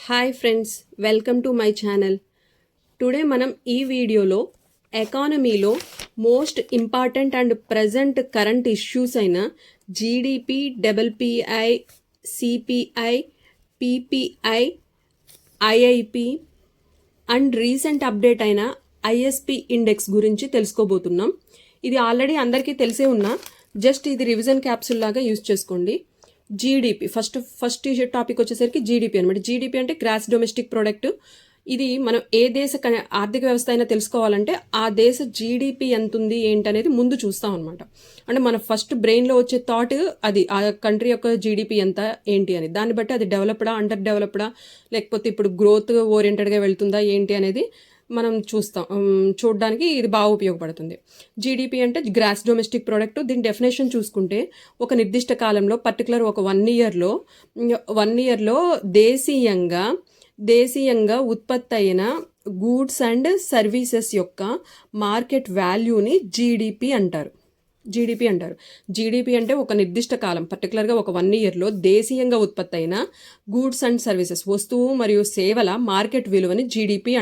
Hi friends, welcome to my channel. Today మనం ఈ వీడియోలో ఎకానమీలో most important and present current issues అయిన GDP, WPI, CPI, PPI, IIP and recent update అయిన ISP index గురించి తెలుసుకోబోతున్నాం. ఇది ఆల్రెడీ అందరికీ తెలిసే ఉన్నా, జస్ట్ ఇది రివిజన్ క్యాప్సూల్ లాగా యూజ్ చేసుకోండి. జీడిపి ఫస్ట్ టాపిక్ వచ్చేసరికి జీడిపి అనమాట. జీడిపి అంటే గ్రాస్ డొమెస్టిక్ ప్రోడక్ట్. ఇది మనం ఏ దేశ ఆర్థిక వ్యవస్థ అయినా తెలుసుకోవాలంటే ఆ దేశ జీడిపి ఎంత ఉంది ఏంటనేది ముందు చూస్తాం అనమాట. అంటే మన ఫస్ట్ బ్రెయిన్లో వచ్చే థాట్ అది ఆ కంట్రీ యొక్క జీడిపి ఎంత ఏంటి అని, దాన్ని బట్టి అది డెవలప్డా, అండర్ డెవలప్డా, లేకపోతే ఇప్పుడు గ్రోత్ ఓరియంటెడ్గా వెళ్తుందా ఏంటి అనేది మనం చూడడానికి ఇది బాగా ఉపయోగపడుతుంది. జీడిపి అంటే గ్రాస్ డొమెస్టిక్ ప్రోడక్ట్. దీని డెఫినేషన్ చూసుకుంటే ఒక నిర్దిష్ట కాలంలో పర్టికులర్ ఒక 1 ఇయర్లో దేశీయంగా ఉత్పత్తి అయిన గూడ్స్ అండ్ సర్వీసెస్ యొక్క మార్కెట్ వాల్యూని జీడిపి అంటారు. జీడిపి అంటే ఒక నిర్దిష్ట కాలం, పర్టికులర్గా ఒక 1 ఇయర్లో దేశీయంగా ఉత్పత్తి అయిన గూడ్స్ అండ్ సర్వీసెస్, వస్తువు మరియు సేవల మార్కెట్ విలువని జీడిపి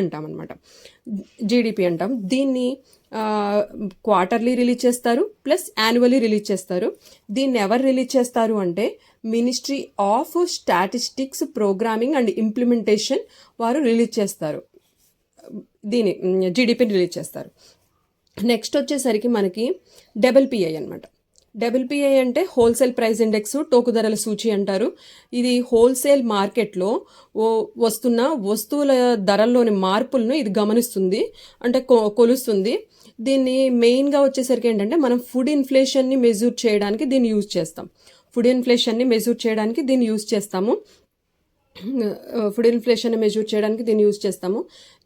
అంటాం. దీన్ని క్వార్టర్లీ రిలీజ్ చేస్తారు, ప్లస్ యాన్యువల్లీ రిలీజ్ చేస్తారు. దీన్ని ఎవరు రిలీజ్ చేస్తారు అంటే ministry of statistics, programming and implementation వారు రిలీజ్ చేస్తారు. దీన్ని జీడిపిని రిలీజ్ చేస్తారు. నెక్స్ట్ వచ్చేసరికి మనకి డబ్ల్యూపీఐ అనమాట. డబ్ల్యూపీఐ అంటే హోల్సేల్ ప్రైస్ ఇండెక్స్, టోకు ధరల సూచి అంటారు. ఇది హోల్సేల్ మార్కెట్లో వస్తున్న వస్తువుల ధరల్లోని మార్పులను ఇది గమనిస్తుంది, అంటే కొలుస్తుంది. దీన్ని మెయిన్గా వచ్చేసరికి ఏంటంటే మనం ఫుడ్ ఇన్ఫ్లేషన్ని మెజూర్ చేయడానికి దీన్ని యూజ్ చేస్తాము.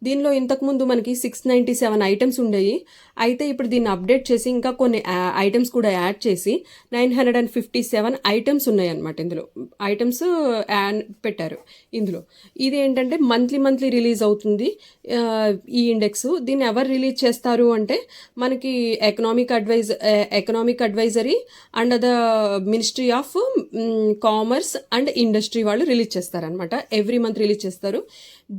దీనిలో ఇంతకుముందు మనకి 697 ఐటమ్స్ ఉండేవి. అయితే ఇప్పుడు దీన్ని అప్డేట్ చేసి ఇంకా కొన్ని ఐటమ్స్ కూడా యాడ్ చేసి 957 ఐటమ్స్ ఉన్నాయి అన్నమాట. ఇందులో ఐటమ్స్ పెట్టారు. ఇందులో ఇది ఏంటంటే మంత్లీ రిలీజ్ అవుతుంది ఈ ఇండెక్స్. దీన్ని ఎవరు రిలీజ్ చేస్తారు అంటే మనకి economic advisory and the ministry of commerce and industry వాళ్ళు రిలీజ్ చేస్తారనమాట. ఎవ్రీ మంత్ రిలీజ్ చేస్తారు.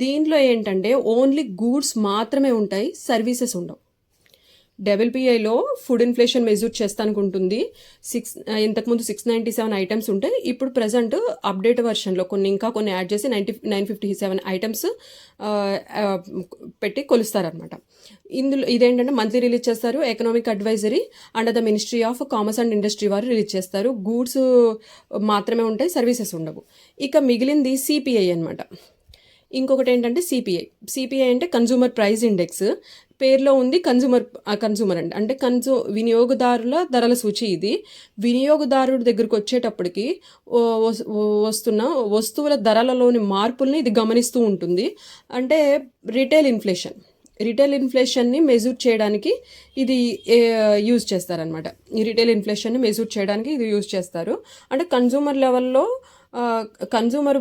దీనిలో ఏంటంటే ఓన్లీ గూడ్స్ మాత్రమే ఉంటాయి, సర్వీసెస్ ఉండవు. డబ్ల్యూపీఐలో ఫుడ్ ఇన్ఫ్లేషన్ మెజూర్ చేస్తానికి ఉంటుంది. ఇంతకుముందు 697 ఐటమ్స్ ఉంటాయి. ఇప్పుడు ప్రజెంట్ అప్డేట్ వర్షన్లో కొన్ని యాడ్ చేసి 957 ఐటమ్స్ పెట్టి కొలుస్తారనమాట. ఇందులో ఇదేంటంటే మంత్లీ రిలీజ్ చేస్తారు. Economic advisory and the ministry of commerce and industry వారు రిలీజ్ చేస్తారు. గూడ్స్ మాత్రమే ఉంటాయి, సర్వీసెస్ ఉండవు. ఇక మిగిలింది సిపిఐ అనమాట. ఇంకొకటి ఏంటంటే సిపిఐ అంటే కన్జ్యూమర్ ప్రైస్ ఇండెక్స్. పేరులో ఉంది కన్జ్యూమర్ అంటే వినియోగదారుల ధరల సూచి. ఇది వినియోగదారుడి దగ్గరకు వచ్చేటప్పటికి వస్తున్న వస్తువుల ధరలలోని మార్పుల్ని ఇది గమనిస్తూ ఉంటుంది. అంటే రిటైల్ ఇన్ఫ్లేషన్ని మెజూర్ చేయడానికి ఇది యూజ్ చేస్తారనమాట. ఈ రిటైల్ ఇన్ఫ్లేషన్ని మెజూర్ చేయడానికి ఇది యూజ్ చేస్తారు. అంటే కన్జ్యూమర్ లెవెల్లో కన్జ్యూమర్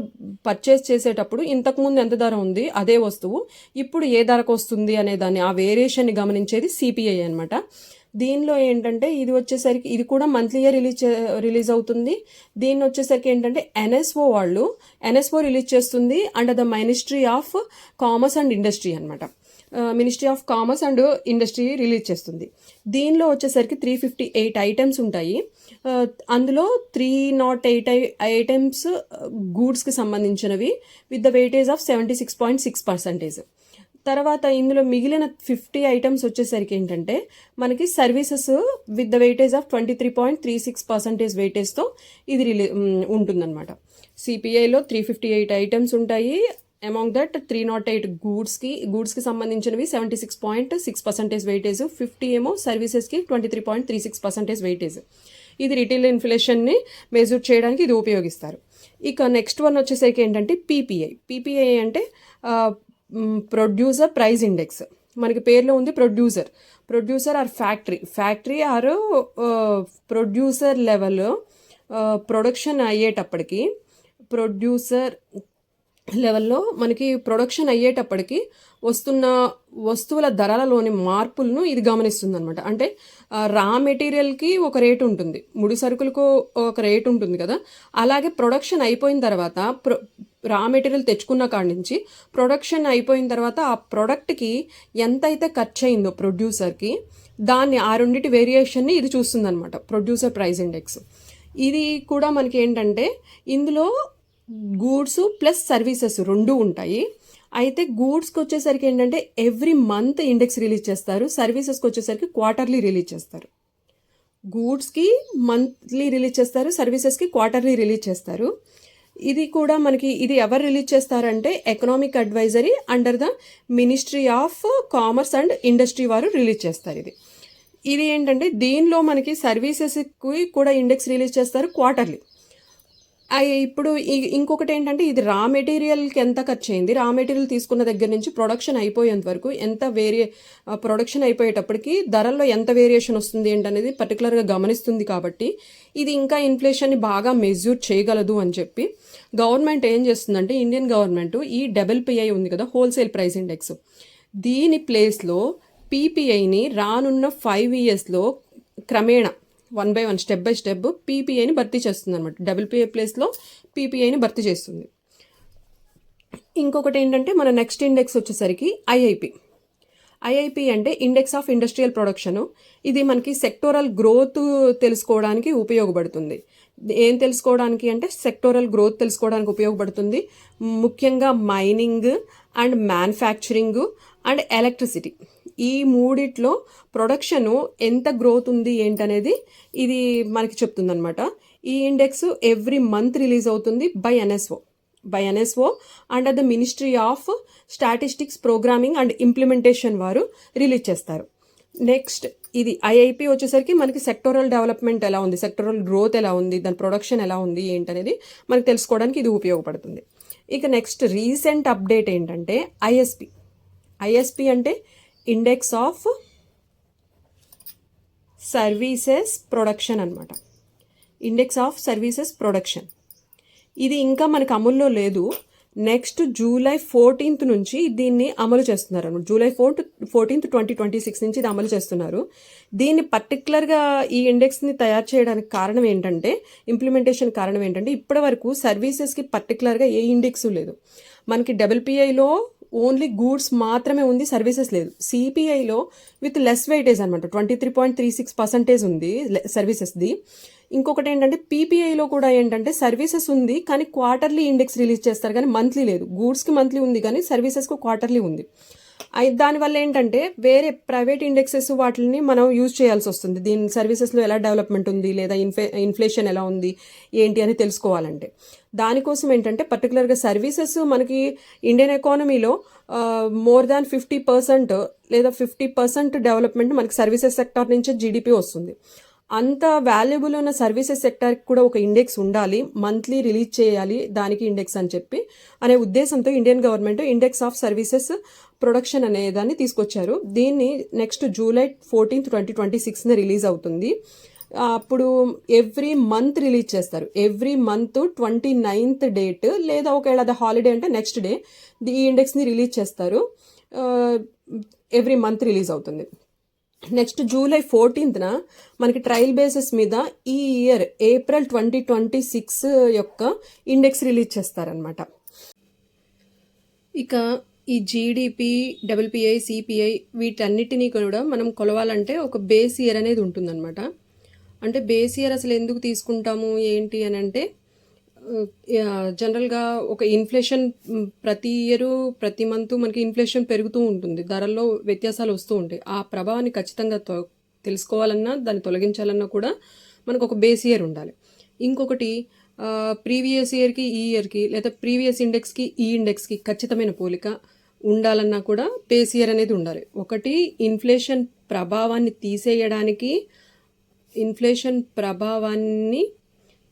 పర్చేస్ చేసేటప్పుడు ఇంతకుముందు ఎంత ధర ఉంది అదే వస్తువు ఇప్పుడు ఏ ధరకు వస్తుంది అనే దాన్ని, ఆ వేరియేషన్ని గమనించేది సిపిఐ అనమాట. దీనిలో ఏంటంటే ఇది కూడా మంత్లీయే రిలీజ్ అవుతుంది. దీన్ని వచ్చేసరికి ఏంటంటే ఎన్ఎస్ఓ రిలీజ్ చేస్తుంది under the ministry of commerce and industry అనమాట. Ministry of commerce and industry release చేస్తుంది. దీనిలో వచ్చేసరికి 358 ఐటమ్స్ ఉంటాయి. అందులో 308 ఐటమ్స్ గూడ్స్కి సంబంధించినవి విత్ ద వెయిటేజ్ ఆఫ్ 76.6%. తర్వాత ఇందులో మిగిలిన 50 ఐటమ్స్ వచ్చేసరికి ఏంటంటే మనకి services with the weightage of 23.36% వెయిటేజ్తో ఇది ఉంటుందన్నమాట. సిపిఐలో 358 ఐటమ్స్ ఉంటాయి. అమాంగ్ దట్ 308 గూడ్స్కి సంబంధించినవి 76.6% వెయిటేజ్, 50 ఏమో సర్వీసెస్కి 23.36% వెయిటేజ్. ఇది రిటైల్ ఇన్ఫ్లేషన్ని మెజూర్ చేయడానికి ఇది ఉపయోగిస్తారు. ఇక నెక్స్ట్ వన్ వచ్చేసరికి ఏంటంటే పీపీఐ అంటే ప్రొడ్యూసర్ ప్రైస్ ఇండెక్స్. మనకి పేరులో ఉంది producer or factory or producer level production అయ్యేటప్పటికి వస్తున్న వస్తువుల ధరలలోని మార్పులను ఇది గమనిస్తుంది అనమాట. అంటే రా మెటీరియల్కి ఒక రేటు ఉంటుంది, ముడి సరుకులకు ఒక రేటు ఉంటుంది కదా, అలాగే ప్రొడక్షన్ అయిపోయిన తర్వాత రా మెటీరియల్ తెచ్చుకున్న కాడి నుంచి ప్రొడక్షన్ అయిపోయిన తర్వాత ఆ ప్రోడక్ట్కి ఎంతైతే ఖర్చు అయిందో ప్రొడ్యూసర్కి, దాన్ని ఆ రెండింటి వేరియేషన్ని ఇది చూస్తుందన్నమాట, ప్రొడ్యూసర్ ప్రైస్ ఇండెక్స్. ఇది కూడా మనకి ఏంటంటే ఇందులో గూడ్స్ ప్లస్ సర్వీసెస్ రెండు ఉంటాయి. అయితే గూడ్స్కి వచ్చేసరికి ఏంటంటే ఎవ్రీ మంత్ ఇండెక్స్ రిలీజ్ చేస్తారు, సర్వీసెస్కి వచ్చేసరికి క్వార్టర్లీ రిలీజ్ చేస్తారు. గూడ్స్కి మంత్లీ రిలీజ్ చేస్తారు, సర్వీసెస్కి క్వార్టర్లీ రిలీజ్ చేస్తారు. ఇది కూడా మనకి ఇది ఎవరు రిలీజ్ చేస్తారంటే economic advisory under the ministry of commerce and industry వారు రిలీజ్ చేస్తారు. ఇది ఏంటంటే దీనిలో మనకి సర్వీసెస్కి కూడా ఇండెక్స్ రిలీజ్ చేస్తారు క్వార్టర్లీ. ఇప్పుడు ఇంకొకటి ఏంటంటే ఇది రా మెటీరియల్కి ఎంత ఖర్చు అయింది, రా మెటీరియల్ తీసుకున్న దగ్గర నుంచి ప్రొడక్షన్ అయిపోయేంత వరకు ఎంత ప్రొడక్షన్ అయిపోయేటప్పటికి ధరల్లో ఎంత వేరియేషన్ వస్తుంది ఏంటనేది పర్టికులర్గా గమనిస్తుంది. కాబట్టి ఇది ఇంకా ఇన్ఫ్లేషన్ని బాగా మెజ్యూర్ చేయగలదు అని చెప్పి గవర్నమెంట్ ఏం చేస్తుందంటే, ఇండియన్ గవర్నమెంట్ ఈ WPI ఉంది కదా, హోల్సేల్ ప్రైస్ ఇండెక్స్, దీని ప్లేస్లో PPIని రానున్న 5 yearsలో క్రమేణా 1 by 1 స్టెప్ బై స్టెప్ PPIని భర్తీ చేస్తుంది అనమాట. WPI ప్లేస్లో PPIని భర్తీ చేస్తుంది. ఇంకొకటి ఏంటంటే మన నెక్స్ట్ ఇండెక్స్ వచ్చేసరికి IIP అంటే ఇండెక్స్ ఆఫ్ ఇండస్ట్రియల్ ప్రొడక్షను. ఇది మనకి సెక్టోరల్ గ్రోత్ తెలుసుకోవడానికి ఉపయోగపడుతుంది. ఏం తెలుసుకోవడానికి అంటే సెక్టోరల్ గ్రోత్ తెలుసుకోవడానికి ఉపయోగపడుతుంది. ముఖ్యంగా mining and manufacturing and electricity, ఈ మూడిట్లో ప్రొడక్షను ఎంత గ్రోత్ ఉంది ఏంటనేది ఇది మనకి చెప్తుంది అనమాట. ఈ ఇండెక్స్ ఎవ్రీ మంత్ రిలీజ్ అవుతుంది by NSO under the ministry of statistics, programming and implementation వారు రిలీజ్ చేస్తారు. నెక్స్ట్ ఇది IIP వచ్చేసరికి మనకి సెక్టోరల్ డెవలప్మెంట్ ఎలా ఉంది, సెక్టోరల్ గ్రోత్ ఎలా ఉంది, దాని ప్రొడక్షన్ ఎలా ఉంది ఏంటనేది మనకి తెలుసుకోవడానికి ఇది ఉపయోగపడుతుంది. ఇక నెక్స్ట్ రీసెంట్ అప్డేట్ ఏంటంటే ISP అంటే ఇండెక్స్ ఆఫ్ సర్వీసెస్ ప్రొడక్షన్ అనమాట. ఇండెక్స్ ఆఫ్ సర్వీసెస్ ప్రొడక్షన్ ఇది ఇంకా మనకు అమల్లో లేదు. నెక్స్ట్ July 14th నుంచి దీన్ని అమలు చేస్తున్నారు అనమాట. July 14th 2026 నుంచి ఇది అమలు చేస్తున్నారు. దీన్ని పర్టికులర్గా ఈ ఇండెక్స్ని తయారు చేయడానికి కారణం ఏంటంటే, ఇంప్లిమెంటేషన్ కారణం ఏంటంటే, ఇప్పటి వరకు సర్వీసెస్కి పర్టికులర్గా ఏ ఇండెక్స్ లేదు. మనకి WPIలో ఓన్లీ గూడ్స్ మాత్రమే ఉంది, సర్వీసెస్ లేదు. CPIలో విత్ లెస్ వెయిటేజ్ అనమాట, 23.36% ఉంది సర్వీసెస్ది. ఇంకొకటి ఏంటంటే PPIలో కూడా ఏంటంటే సర్వీసెస్ ఉంది కానీ క్వార్టర్లీ ఇండెక్స్ రిలీజ్ చేస్తారు కానీ మంత్లీ లేదు. గూడ్స్కి మంత్లీ ఉంది కానీ సర్వీసెస్కు క్వార్టర్లీ ఉంది. దానివల్ల ఏంటంటే వేరే ప్రైవేట్ ఇండెక్సెస్ వాటిని మనం యూజ్ చేయాల్సి వస్తుంది. దీని సర్వీసెస్లో ఎలా డెవలప్మెంట్ ఉంది లేదా ఇన్ఫ్లేషన్ ఎలా ఉంది ఏంటి అని తెలుసుకోవాలంటే. దానికోసం ఏంటంటే పర్టికులర్గా సర్వీసెస్ మనకి ఇండియన్ ఎకానమీలో మోర్ దాన్ 50% లేదా 50% డెవలప్మెంట్ మనకి సర్వీసెస్ సెక్టార్ నుంచే GDP వస్తుంది. అంత వాల్యుబుల్ ఉన్న సర్వీసెస్ సెక్టార్కి కూడా ఒక ఇండెక్స్ ఉండాలి, మంత్లీ రిలీజ్ చేయాలి దానికి ఇండెక్స్ అని చెప్పి అనే ఉద్దేశంతో Indian government index of services production అనే దాన్ని తీసుకొచ్చారు. దీన్ని నెక్స్ట్ July 14th 2026 రిలీజ్ అవుతుంది. అప్పుడు ఎవ్రీ మంత్ రిలీజ్ చేస్తారు. ఎవ్రీ మంత్ 29th డేట్ లేదా ఒకవేళ అది హాలిడే అంటే నెక్స్ట్ డే ఈ ఇండెక్స్ని రిలీజ్ చేస్తారు. ఎవ్రీ మంత్ రిలీజ్ అవుతుంది. నెక్స్ట్ July 14th మనకి ట్రయల్ బేసిస్ మీద ఈ ఇయర్ April 2026 యొక్క ఇండెక్స్ రిలీజ్ చేస్తారనమాట. ఇక ఈ GDP, WPI, CPI వీటన్నిటినీ కూడా మనం కొలవాలంటే ఒక బేస్ ఇయర్ అనేది ఉంటుందన్నమాట. అంటే బేస్ ఇయర్ అసలు ఎందుకు తీసుకుంటాము ఏంటి అని అంటే, జనరల్గా ఒక ఇన్ఫ్లేషన్ ప్రతి ఇయరు ప్రతి మంత్ మనకి ఇన్ఫ్లేషన్ పెరుగుతూ ఉంటుంది, ధరల్లో వ్యత్యాసాలు వస్తూ ఉంటాయి. ఆ ప్రభావాన్ని ఖచ్చితంగా తెలుసుకోవాలన్నా దాన్ని తొలగించాలన్నా కూడా మనకు ఒక బేస్ ఇయర్ ఉండాలి. ఇంకొకటి ప్రీవియస్ ఇయర్కి ఈ ఇయర్కి లేదా ప్రీవియస్ ఇండెక్స్కి ఈ ఇండెక్స్కి ఖచ్చితమైన పోలిక ఉండాలన్నా కూడా బేస్ ఇయర్ అనేది ఉండాలి. ఒకటి ఇన్ఫ్లేషన్ ప్రభావాన్ని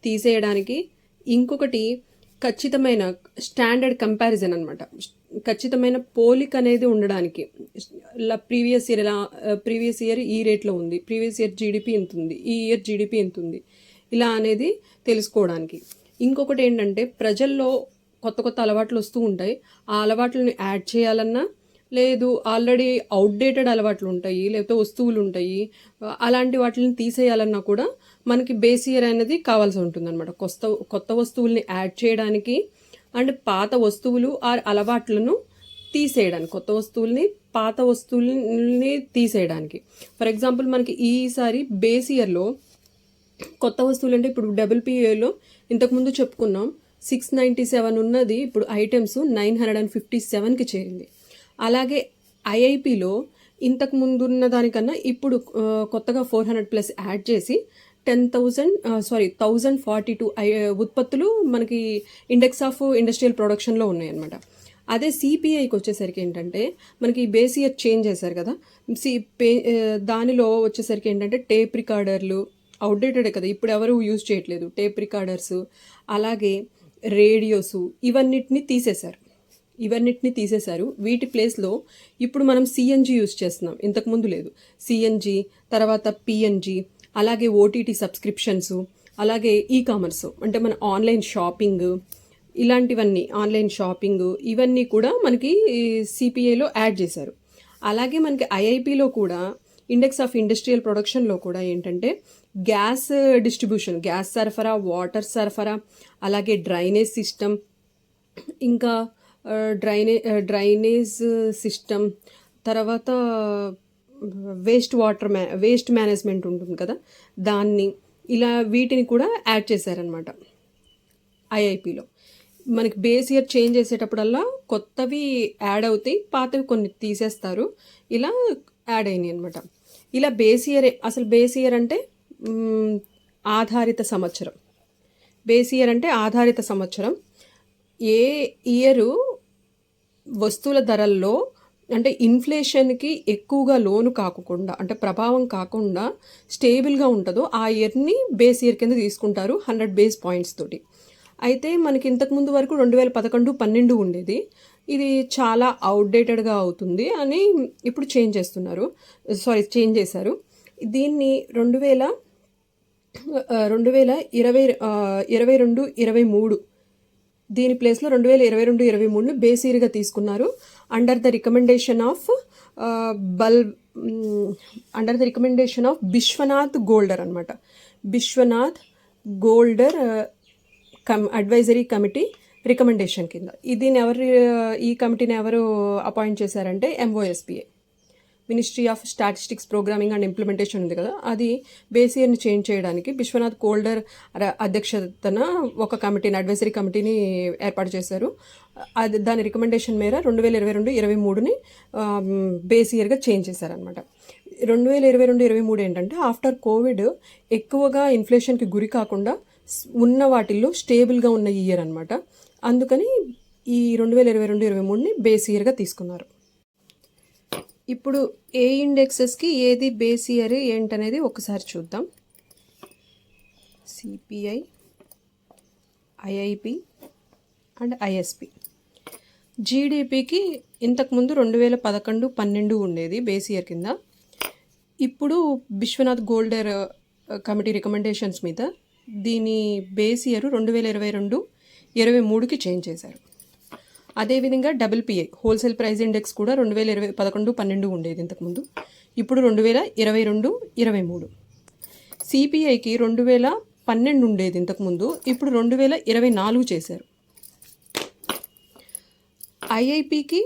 తీసేయడానికి, ఇంకొకటి ఖచ్చితమైన స్టాండర్డ్ కంపారిజన్ అనమాట, ఖచ్చితమైన పోలిక అనేది ఉండడానికి. ప్రీవియస్ ఇయర్ ఈ రేట్లో ఉంది, ప్రీవియస్ ఇయర్ GDP ఎంత ఉంది, ఈ ఇయర్ GDP ఎంత ఉంది, ఇలా అనేది తెలుసుకోవడానికి. ఇంకొకటి ఏంటంటే ప్రజల్లో కొత్త అలవాట్లు వస్తూ ఉంటాయి. ఆ అలవాట్లను యాడ్ చేయాలన్నా, లేదు ఆల్రెడీ అవుట్డేటెడ్ అలవాట్లు ఉంటాయి లేకపోతే వస్తువులు ఉంటాయి, అలాంటి వాటిని తీసేయాలన్నా కూడా మనకి బేస్ ఇయర్ అనేది కావాల్సి ఉంటుంది అనమాట. కొత్త వస్తువుల్ని యాడ్ చేయడానికి అండ్ పాత వస్తువులు ఆర్ అలవాట్లను తీసేయడానికి, కొత్త వస్తువుల్ని పాత వస్తువుల్ని తీసేయడానికి. ఫర్ ఎగ్జాంపుల్ మనకి ఈసారి బేస్ ఇయర్లో కొత్త వస్తువులు అంటే ఇప్పుడు WPAలో ఇంతకుముందు చెప్పుకున్నాం 697 ఉన్నది ఇప్పుడు ఐటమ్స్ 957కి చేరింది. అలాగే IIPలో ఇంతకు ముందు ఉన్న దానికన్నా ఇప్పుడు కొత్తగా 400+ యాడ్ చేసి 1042 ఉత్పత్తులు మనకి ఇండెక్స్ ఆఫ్ ఇండస్ట్రియల్ ప్రొడక్షన్లో ఉన్నాయన్నమాట. అదే CPIకి వచ్చేసరికి ఏంటంటే మనకి బేస్ ఇయర్ చేంజ్ చేశారు కదా, దానిలో వచ్చేసరికి ఏంటంటే టేప్ రికార్డర్లు అవుట్డేటెడ్ కదా, ఇప్పుడు ఎవరు యూజ్ చేయట్లేదు టేప్ రికార్డర్స్, అలాగే రేడియోస్ ఇవన్నిటిని తీసేశారు. వీటి ప్లేస్లో ఇప్పుడు మనం CNG యూజ్ చేస్తున్నాం, ఇంతకుముందు లేదు. CNG తర్వాత PNG, అలాగే OTT సబ్స్క్రిప్షన్స్, అలాగే కామర్స్ అంటే మన ఆన్లైన్ షాపింగ్, ఇవన్నీ కూడా మనకి CPIలో యాడ్ చేశారు. అలాగే మనకి IIPలో కూడా ఇండెక్స్ ఆఫ్ ఇండస్ట్రియల్ ప్రొడక్షన్లో కూడా ఏంటంటే గ్యాస్ డిస్ట్రిబ్యూషన్, గ్యాస్ సరఫరా, వాటర్ సరఫరా, అలాగే డ్రైనేజ్ సిస్టమ్, ఇంకా డ్రైనేజ్ సిస్టమ్, తర్వాత వేస్ట్ మేనేజ్మెంట్ ఉంటుంది కదా దాన్ని, ఇలా వీటిని కూడా యాడ్ చేశారనమాట IIPలో. మనకి బేస్ ఇయర్ చేంజ్ చేసేటప్పుడల్లా కొత్తవి యాడ్ అవుతాయి, పాతవి కొన్ని తీసేస్తారు, ఇలా యాడ్ అయినాయి అనమాట. ఇలా బేస్ ఇయర్ అంటే ఆధారిత సంవత్సరం. ఏ ఇయరు వస్తువుల ధరల్లో అంటే ఇన్ఫ్లేషన్కి ఎక్కువగా లోను కాకుండా, అంటే ప్రభావం కాకుండా స్టేబుల్గా ఉంటుందో ఆ ఇయర్ని బేస్ ఇయర్ కింద తీసుకుంటారు 100 బేస్ పాయింట్స్ తోటి. అయితే మనకి ఇంతకుముందు వరకు 2011-12 ఉండేది, ఇది చాలా అవుట్డేటెడ్గా అవుతుంది అని ఇప్పుడు చేంజ్ చేశారు. దీన్ని 2022-23 దీని ప్లేస్లో 2022-23ని బేస్ ఇయర్గా తీసుకున్నారు under the recommendation of Biswanath Goldar అనమాట. Biswanath Goldar advisory committee recommendation కింద. ఈ కమిటీని ఎవరు అపాయింట్ చేశారంటే MOSPA, ministry of statistics, programming and implementation ఉంది కదా, అది బేస్ ఇయర్ని చేంజ్ చేయడానికి బిశ్వనాథ్ గోల్డర్ అధ్యక్షతన ఒక అడ్వైజరీ కమిటీని ఏర్పాటు చేశారు. దాని రికమెండేషన్ మేర 2022-23ని బేస్ ఇయర్గా చేంజ్ చేశారనమాట. 2022-23 ఏంటంటే ఆఫ్టర్ కోవిడ్ ఎక్కువగా ఇన్ఫ్లేషన్కి గురి కాకుండా ఉన్న వాటిల్లో స్టేబుల్గా ఉన్న ఇయర్ అనమాట. అందుకని ఈ 2022-23ని బేస్ ఇయర్గా తీసుకున్నారు. ఇప్పుడు ఏ ఇండెక్సెస్కి ఏది బేస్ ఇయర్ ఏంటనేది ఒకసారి చూద్దాం. CPI, IIP and ISP. GDPకి ఇంతకుముందు 2011-12 ఉండేది బేస్ ఇయర్ కింద. ఇప్పుడు బిశ్వనాథ్ గోల్డర్ కమిటీ రికమెండేషన్స్ మీద దీని బేస్ ఇయర్ 2022-23కి చేంజ్ చేశారు. అదేవిధంగా WPI హోల్సేల్ ప్రైస్ ఇండెక్స్ కూడా 2011-12 ఉండేది ఇంతకుముందు, ఇప్పుడు 2022-23. CPIకి 2012 ఉండేది ఇంతకుముందు, ఇప్పుడు 2024 చేశారు. IIPకి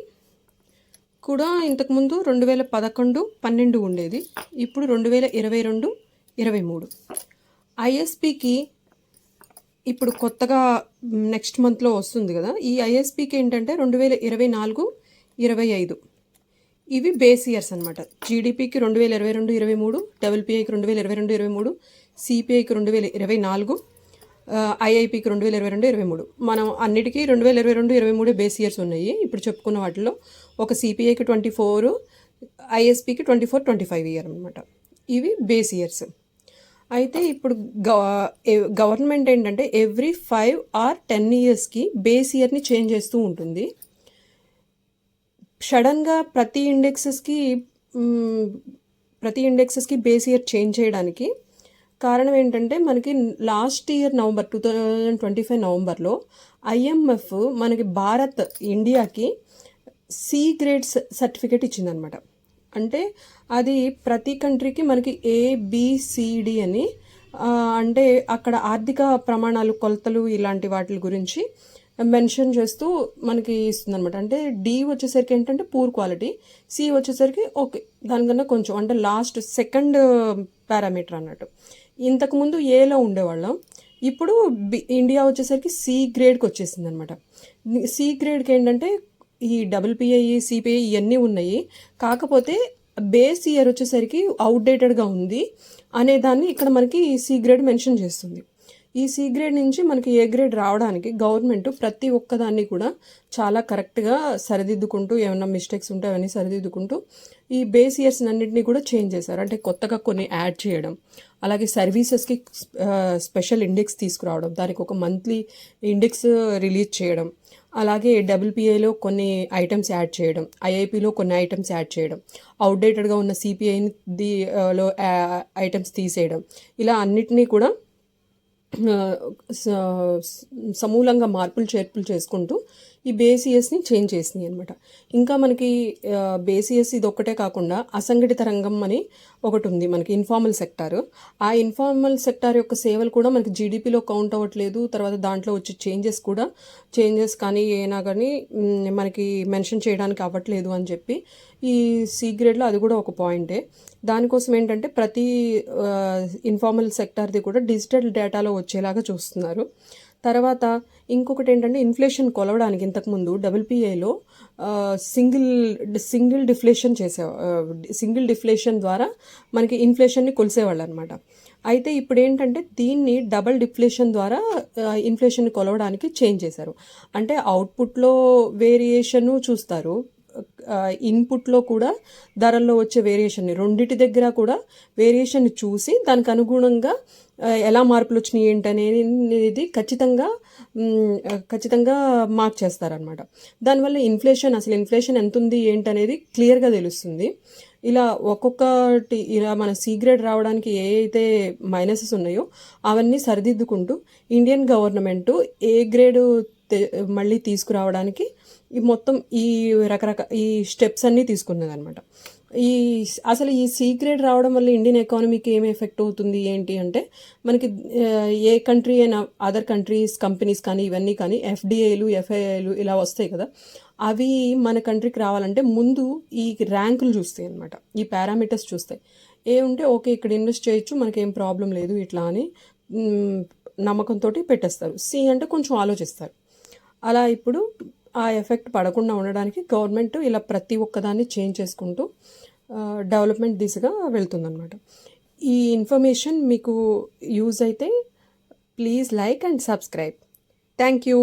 కూడా ఇంతకుముందు 2011-12 ఉండేది, ఇప్పుడు 2022-23. ISPకి ఇప్పుడు కొత్తగా నెక్స్ట్ మంత్లో వస్తుంది కదా, ఈ ISPకి ఏంటంటే 2024-25 ఇవి బేస్ ఇయర్స్ అనమాట. GDPకి 2022-23, WPIకి 2022-23, CPIకి 2024, IIPకి 2022-23. మనం అన్నిటికీ 2022-23 బేస్ ఇయర్స్ ఉన్నాయి ఇప్పుడు చెప్పుకున్న వాటిలో. ఒక CPIకి 24, ISPకి 24-25 ఇయర్ అనమాట. ఇవి బేస్ ఇయర్స్. అయితే ఇప్పుడు గవర్నమెంట్ ఏంటంటే ఎవ్రీ 5 or 10 ఇయర్స్కి బేస్ ఇయర్ని చేంజ్ చేస్తూ ఉంటుంది. సడన్గా ప్రతి ఇండెక్సెస్కి బేస్ ఇయర్ చేంజ్ చేయడానికి కారణం ఏంటంటే మనకి లాస్ట్ ఇయర్ 2025 నవంబర్లో IMF మనకి ఇండియాకి C గ్రేడ్ సర్టిఫికేట్ ఇచ్చిందనమాట. అంటే అది ప్రతి కంట్రీకి మనకి ABCD అని, అంటే అక్కడ ఆర్థిక ప్రమాణాలు, కొలతలు, ఇలాంటి వాటి గురించి మెన్షన్ చేస్తూ మనకి ఇస్తుంది అనమాట. అంటే డి వచ్చేసరికి ఏంటంటే పూర్ క్వాలిటీ, సి వచ్చేసరికి ఓకే దానికన్నా కొంచెం అంటే లాస్ట్ సెకండ్ పారామీటర్ అన్నట్టు. ఇంతకుముందు ఏలో ఉండేవాళ్ళం, ఇప్పుడు ఇండియా వచ్చేసరికి సి గ్రేడ్కి వచ్చేసింది అనమాట. సి గ్రేడ్కి ఏంటంటే ఈ డబ్ల్యూపీఐ, సిపిఐ ఇవన్నీ ఉన్నాయి, కాకపోతే బేస్ ఇయర్ వచ్చేసరికి అవుట్డేటెడ్గా ఉంది అనే దాన్ని ఇక్కడ మనకి సి గ్రేడ్ మెన్షన్ చేస్తుంది. ఈ సి గ్రేడ్ నుంచి మనకి ఏ గ్రేడ్ రావడానికి గవర్నమెంట్ ప్రతి ఒక్కదాన్ని కూడా చాలా కరెక్ట్గా సరిదిద్దుకుంటూ, ఏమైనా మిస్టేక్స్ ఉంటే అవన్నీ సరిదిద్దుకుంటూ ఈ బేస్ ఇయర్స్ అన్నింటినీ కూడా చేంజ్ చేశారు. అంటే కొత్తగా కొన్ని యాడ్ చేయడం, అలాగే సర్వీసెస్కి స్పెషల్ ఇండెక్స్ తీసుకురావడం, దానికి ఒక మంత్లీ ఇండెక్స్ రిలీజ్ చేయడం, అలాగే డబ్ల్యూపీఐలో కొన్ని ఐటమ్స్ యాడ్ చేయడం, ఐఐపిలో కొన్ని ఐటమ్స్ యాడ్ చేయడం, అవుట్డేటెడ్గా ఉన్న సిపిఐని లో ఐటమ్స్ తీసేయడం, ఇలా అన్నిటినీ కూడా సమూలంగా మార్పులు చేర్పులు చేసుకుంటూ ఈ బేసిఎస్ని చేంజ్ చేసినాయి అనమాట. ఇంకా మనకి బేసిఎస్ ఇది ఒక్కటే కాకుండా అసంఘటిత రంగం అని ఒకటి ఉంది మనకి, ఇన్ఫార్మల్ సెక్టార్. ఆ ఇన్ఫార్మల్ సెక్టార్ యొక్క సేవలు కూడా మనకి జీడిపిలో కౌంట్ అవ్వట్లేదు. తర్వాత దాంట్లో వచ్చే చేంజెస్ కానీ ఏనా కానీ మనకి మెన్షన్ చేయడానికి అవ్వట్లేదు అని చెప్పి ఈ సి గ్రేడ్లో అది కూడా ఒక పాయింటే. దానికోసం ఏంటంటే ప్రతి ఇన్ఫార్మల్ సెక్టార్ది కూడా డిజిటల్ డేటాలో వచ్చేలాగా చూస్తున్నారు. తర్వాత ఇంకొకటి ఏంటంటే ఇన్ఫ్లేషన్ కొలవడానికి ఇంతకుముందు డబ్ల్యూపీఐలో సింగిల్ డిఫ్లేషన్ ద్వారా మనకి ఇన్ఫ్లేషన్ని కొలిసేవాళ్ళు అనమాట. అయితే ఇప్పుడు ఏంటంటే దీన్ని డబుల్ డిఫ్లేషన్ ద్వారా ఇన్ఫ్లేషన్ని కొలవడానికి చేంజ్ చేశారు. అంటే అవుట్పుట్లో వేరియేషను చూస్తారు, ఇన్పుట్లో కూడా ధరల్లో వచ్చే వేరియేషన్ని, రెండింటి దగ్గర కూడా వేరియేషన్ని చూసి దానికి అనుగుణంగా ఎలా మార్పులు వచ్చినాయి ఏంటనేది ఖచ్చితంగా మార్క్ చేస్తారనమాట. దానివల్ల అసలు ఇన్ఫ్లేషన్ ఎంత ఉంది ఏంటనేది క్లియర్గా తెలుస్తుంది. ఇలా ఒక్కొక్కటి ఇలా మన సి గ్రేడ్ రావడానికి ఏ అయితే మైనసెస్ ఉన్నాయో అవన్నీ సరిదిద్దుకుంటూ ఇండియన్ గవర్నమెంటు ఏ గ్రేడు మళ్ళీ తీసుకురావడానికి మొత్తం ఈ స్టెప్స్ అన్నీ తీసుకున్నది అనమాట. అసలు ఈ సి గ్రేడ్ రావడం వల్ల ఇండియన్ ఎకానమీకి ఏమి ఎఫెక్ట్ అవుతుంది ఏంటి అంటే, మనకి ఏ కంట్రీ అయినా అదర్ కంట్రీస్ కంపెనీస్ కానీ ఇవన్నీ కానీ ఎఫ్డిఐలు, ఎఫ్ఐఐలు ఇలా వస్తాయి కదా, అవి మన కంట్రీకి రావాలంటే ముందు ఈ ర్యాంకులు చూస్తాయి అనమాట, ఈ పారామీటర్స్ చూస్తాయి. ఉంటే ఓకే ఇక్కడ ఇన్వెస్ట్ చేయొచ్చు, మనకేం ప్రాబ్లం లేదు ఇట్లా అని నమ్మకంతో పెట్టేస్తారు. సి అంటే కొంచెం ఆలోచిస్తారు. అలా ఇప్పుడు ఆ ఎఫెక్ట్ పడకుండా ఉండడానికి గవర్నమెంట్ ఇలా ప్రతి ఒక్కదాన్ని చేంజ్ చేసుకుంటూ డెవలప్మెంట్ దిశగా వెళ్తుందన్నమాట. ఈ ఇన్ఫర్మేషన్ మీకు యూజ్ అయితే please like and subscribe. Thank you.